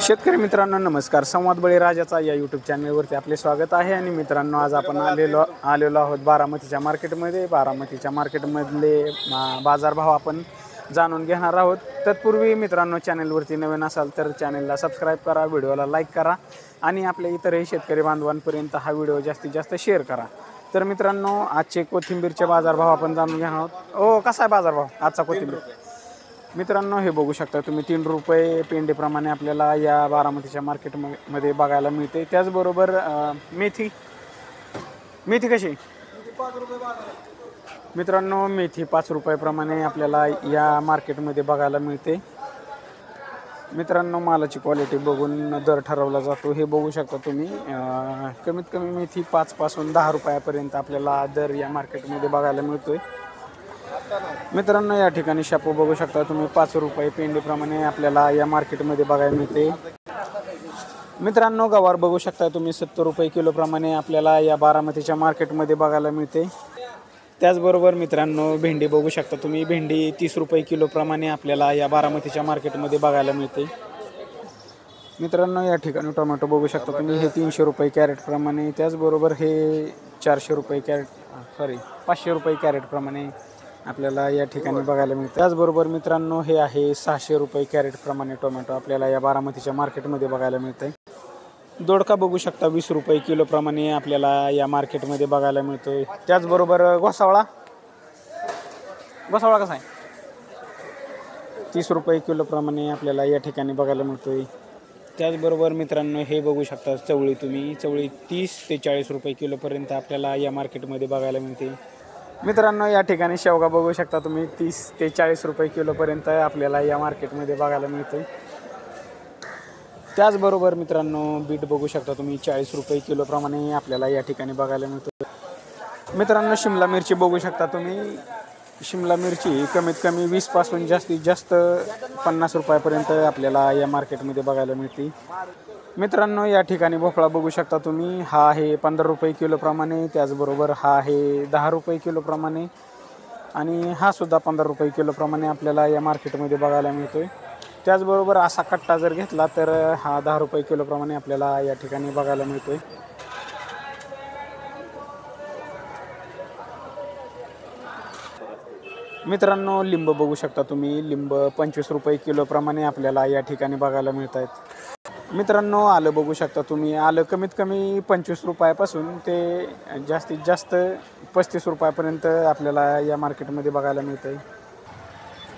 शेतकरी मित्रांनो नमस्कार. संवाद बळीराजाचा या यूट्यूब चॅनलवरती आपले स्वागत आहे. आणि मित्रांनो आज आपण आलेलो आहोत बारामतीच्या मार्केटमध्ये. बारामतीच्या मार्केटमधले बाजारभाव आपण जाणून घेणार आहोत. तत्पूर्वी मित्रांनो चॅनलवरती नवीन असाल तर चॅनलला सबस्क्राईब करा, व्हिडिओला लाईक करा आणि आपल्या इतरही शेतकरी बांधवांपर्यंत हा व्हिडिओ जास्तीत जास्त शेअर करा. तर मित्रांनो आजचे कोथिंबीरचे बाजारभाव आपण जाणून घेणार आहोत. कसा आहे बाजारभाव आजचा कोथिंबीर? मित्रांनो हे बघू शकता तुम्ही 3 रुपये पेंडीप्रमाणे आपल्याला या बारामतीच्या मार्केटमध्ये बघायला मिळते. त्याचबरोबर मेथी कशी? मित्रांनो मेथी 5 रुपयाप्रमाणे आपल्याला या मार्केटमध्ये बघायला मिळते. मित्रांनो मालाची क्वालिटी बघून दर ठरवला जातो. हे बघू शकता तुम्ही कमीत कमी मेथी 5 पासून 10 रुपयापर्यंत आपल्याला दर या मार्केटमध्ये बघायला मिळतोय. मित्रांनो या ठिकाणी शापू बघू शकता तुम्ही 5 रुपये पेंडीप्रमाणे आपल्याला या मार्केटमध्ये बघायला मिळते. मित्रांनो गवार बघू शकता तुम्ही 70 रुपये किलोप्रमाणे आपल्याला या बारामतीच्या मार्केटमध्ये बघायला मिळते. त्याचबरोबर मित्रांनो भेंडी बघू शकता तुम्ही, भेंडी 30 रुपये किलोप्रमाणे आपल्याला या बारामतीच्या मार्केटमध्ये बघायला मिळते. मित्रांनो या ठिकाणी टोमॅटो बघू शकता तुम्ही, हे 300 रुपये कॅरेटप्रमाणे. त्याचबरोबर हे 500 रुपये कॅरेटप्रमाणे आपल्याला या ठिकाणी बघायला मिळते. त्याचबरोबर मित्रांनो हे आहे 600 रुपये कॅरेटप्रमाणे टोमॅटो आपल्याला या बारामतीच्या मार्केटमध्ये बघायला मिळते. दोडका बघू शकता 20 रुपये किलोप्रमाणे आपल्याला या मार्केटमध्ये बघायला मिळतोय. त्याचबरोबर घोसावळा कसा आहे? 30 रुपये किलोप्रमाणे आपल्याला या ठिकाणी बघायला मिळतोय. त्याचबरोबर मित्रांनो हे बघू शकता चवळी तुम्ही, चवळी 30 ते 40 रुपये किलोपर्यंत आपल्याला या मार्केटमध्ये बघायला मिळते. मित्रांनो या ठिकाणी शेवगा बघू शकता तुम्ही 30 ते 40 रुपये किलोपर्यंत आपल्याला या मार्केटमध्ये बघायला मिळते. त्याचबरोबर मित्रांनो बीट बघू शकता तुम्ही 40 रुपये किलोप्रमाणे आपल्याला या ठिकाणी बघायला मिळतो. मित्रांनो शिमला मिरची बघू शकता तुम्ही, शिमला मिरची कमीत कमी 20 पासून जास्तीत जास्त 50 रुपयापर्यंत आपल्याला या मार्केटमध्ये बघायला मिळते. मित्रांनो या ठिकाणी भोपळा बघू शकता तुम्ही, हा आहे 15 रुपये किलोप्रमाणे. त्याचबरोबर हा आहे 10 रुपये किलोप्रमाणे आणि हा सुद्धा 15 रुपये किलोप्रमाणे आपल्याला या मार्केटमध्ये बघायला मिळतोय. त्याचबरोबर असा कट्टा जर घेतला तर हा 10 रुपये किलोप्रमाणे आपल्याला या ठिकाणी बघायला मिळतोय. मित्रांनो लिंब बघू शकता तुम्ही, लिंब 25 रुपये किलोप्रमाणे आपल्याला या ठिकाणी बघायला मिळत आहेत. मित्रांनो आलं बघू शकता तुम्ही, आलं कमीत कमी 25 रुपयापासून ते जास्तीत जास्त 35 रुपयापर्यंत आपल्याला या मार्केटमध्ये बघायला मिळतं आहे.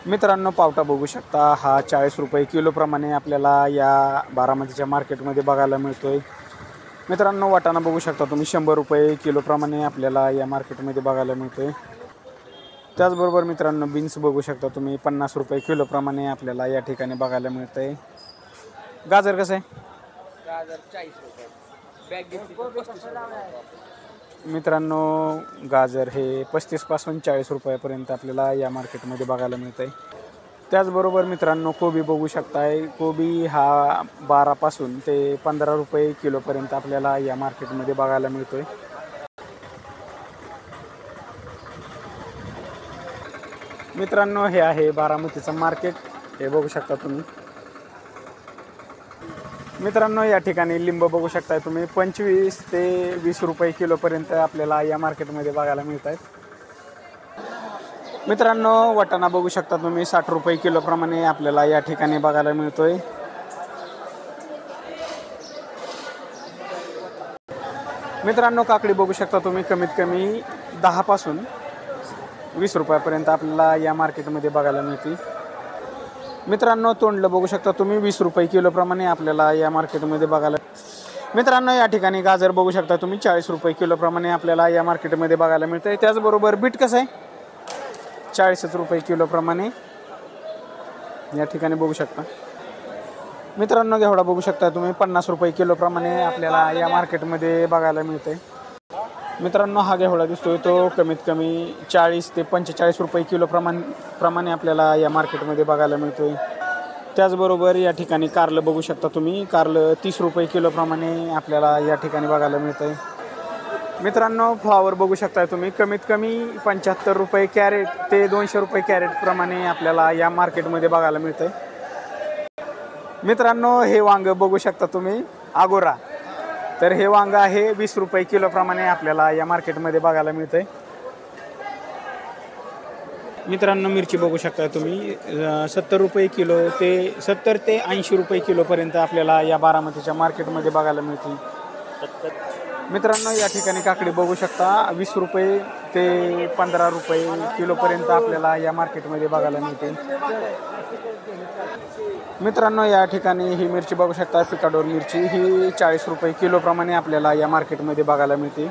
मित्रांनो पावटा बघू शकता, हा 40 रुपये किलोप्रमाणे आपल्याला या बारामतीच्या मार्केटमध्ये बघायला मिळतो आहे. मित्रांनो वाटाणा बघू शकता तुम्ही 100 रुपये किलोप्रमाणे आपल्याला या मार्केटमध्ये बघायला मिळतो आहे. त्याचबरोबर मित्रांनो बीन्स बघू शकता तुम्ही 50 रुपये किलोप्रमाणे आपल्याला या ठिकाणी बघायला मिळतं आहे. गाजर कसं आहे? गाजर 40 रुपये बॅग घेतली 35 रुपये. मित्रांनो गाजर हे 35 पासून 40 रुपयापर्यंत आपल्याला या मार्केटमध्ये बघायला मिळतं आहे. त्याचबरोबर मित्रांनो कोबी बघू शकताय, कोबी हा 12 पासून ते 15 रुपये किलोपर्यंत आपल्याला या मार्केटमध्ये बघायला मिळतो आहे. मित्रांनो हे आहे बारामतीचं मार्केट, हे बघू शकता तुम्ही. मित्रांनो या ठिकाणी लिंब बघू शकताय तुम्ही 25 ते 20 रुपये किलोपर्यंत आपल्याला या मार्केटमध्ये बघायला मिळत आहेत. मित्रांनो वाटाणा बघू शकता तुम्ही 60 रुपये किलोप्रमाणे आपल्याला या ठिकाणी बघायला मिळतोय. मित्रांनो काकडी बघू शकता तुम्ही कमीत कमी 10 पासून 20 रुपयापर्यंत आपल्याला या मार्केटमध्ये बघायला मिळते. मित्रांनो तोंडलं बघू शकता तुम्ही 20 रुपये किलोप्रमाणे आपल्याला या मार्केटमध्ये बघायला. मित्रांनो या ठिकाणी गाजर बघू शकता तुम्ही 40 रुपये किलोप्रमाणे आपल्याला या मार्केटमध्ये बघायला मिळतं आहे. त्याचबरोबर बीट कसं आहे? 40 रुपये किलोप्रमाणे या ठिकाणी बघू शकता. मित्रांनो घेवडा बघू शकता तुम्ही 50 रुपये किलोप्रमाणे आपल्याला या मार्केटमध्ये बघायला मिळतं आहे. मित्रांनो हा घेवडा दिसतोय तो कमीत कमी 40 ते 45 रुपये किलोप्रमाणे आपल्याला या मार्केटमध्ये बघायला मिळतोय. त्याचबरोबर या ठिकाणी कारलं बघू शकता तुम्ही, कारलं 30 रुपये किलोप्रमाणे आपल्याला या ठिकाणी बघायला मिळतंय. मित्रांनो फ्लावर बघू शकता तुम्ही कमीत कमी 75 रुपये कॅरेट ते 200 रुपये कॅरेटप्रमाणे आपल्याला या मार्केटमध्ये बघायला मिळतंय. मित्रांनो हे वांग बघू शकता तुम्ही आगोरा, तर हे वांग आहे 20 रुपये किलोप्रमाणे आपल्याला या मार्केटमध्ये बघायला मिळतंय। मित्रांनो मिरची बघू शकता तुम्ही 70 रुपये किलो ते 70 ते 80 रुपये किलोपर्यंत आपल्याला या बारामतीच्या मार्केटमध्ये बघायला मिळते। मित्रांनो या ठिकाणी काकडी बघू शकता 20 रुपये ते 15 रुपये किलोपर्यंत आपल्याला या मार्केटमध्ये बघायला मिळते। मित्रांनो या ठिकाणी ही मिरची बघू शकता पिकाडोर मिरची ही 40 रुपये किलोप्रमाणे आपल्याला या मार्केटमध्ये बघायला मिळते।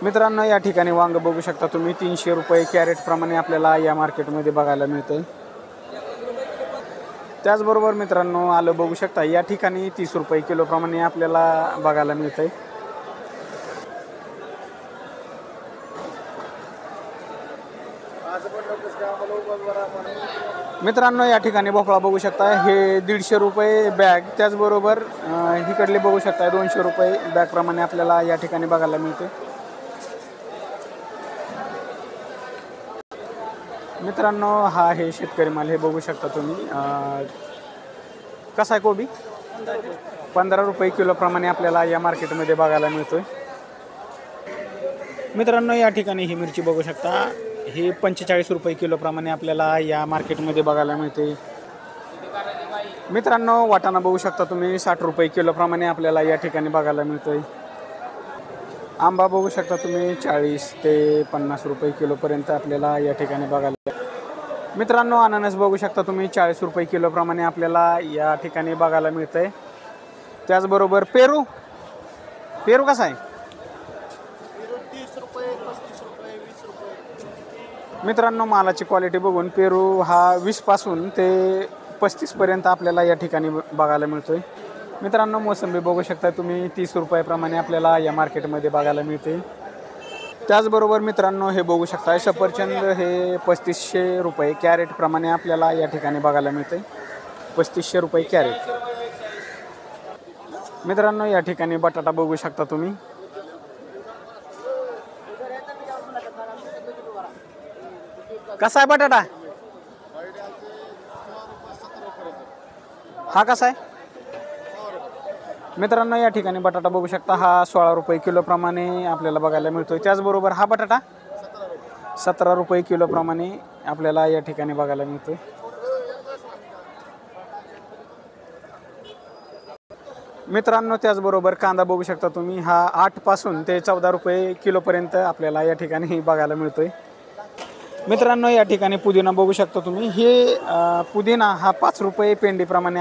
मित्रांनो या ठिकाणी वांग बघू शकता तुम्ही 300 रुपये कॅरेट प्रमाणे आपल्याला या मार्केटमध्ये बघायला मिळते। त्याचबरोबर मित्रांनो आलं बघू शकता या ठिकाणी 30 रुपये किलोप्रमाणे आपल्याला बघायला मिळते। मित्रांनो या ठिकाणी भोपळा बघू शकता हे 150 रुपये बॅग, त्याचबरोबर इकडले बघू शकता 200 रुपये बॅग प्रमाणे आपल्याला या ठिकाणी बघायला मिळते। मित्रांनो हा आहे शेतकरी माल, हे बघू शकता तुम्ही कसा आहे कोबी 15 रुपये किलोप्रमाणे आपल्याला या मार्केटमध्ये बघायला मिळतोय। मित्रांनो या ठिकाणी ही मिरची बघू शकता ही 45 रुपये किलोप्रमाणे आपल्याला या मार्केटमध्ये बघायला मिळते। मित्रांनो वाटाणा बघू शकता तुम्ही 60 रुपये किलोप्रमाणे आपल्याला या ठिकाणी बघायला मिळतोय। आंबा बघू शकता तुम्ही 40 ते 50 रुपये किलोपर्यंत आपल्याला या ठिकाणी बघायला। मित्रांनो अननस बघू शकता तुम्ही 40 रुपये किलोप्रमाणे आपल्याला या ठिकाणी बघायला मिळतंय। त्याचबरोबर पेरू पेरू कसा आहे 30 रुपये 35 रुपये 20 रुपये। मित्रांनो मालाची क्वालिटी बघून पेरू हा 20 पासून ते 35 पर्यंत आपल्याला या ठिकाणी बघायला मिळतोय। मित्रांनो मोसंबी बघू शकता तुम्ही 30 रुपयाप्रमाणे आपल्याला या मार्केटमध्ये बघायला मिळते। त्याचबरोबर मित्रांनो हे बघू शकता सफरचंद हे 3500 रुपये कॅरेट प्रमाणे आपल्याला या ठिकाणी बघायला मिळते। 3500 रुपये कॅरेट। मित्रांनो या ठिकाणी बटाटा बघू शकता तुम्ही कसा आहे बटाटा हा कसा आहे। मित्रांनो या ठिकाणी बटाटा बघू शकता हा 16 रुपये किलोप्रमाणे आपल्याला बघायला मिळतोय। त्याचबरोबर हा बटाटा 17 रुपये किलोप्रमाणे आपल्याला या ठिकाणी बघायला मिळतोय। मित्रांनो त्याचबरोबर कांदा बघू शकता तुम्ही हा 8 पासून ते 14 रुपये किलोपर्यंत आपल्याला या ठिकाणी बघायला मिळतोय। मित्रांनो या ठिकाणी पुदिना बघू शकता तुम्ही हे पुदिना हा 5 रुपये पेंडीप्रमाणे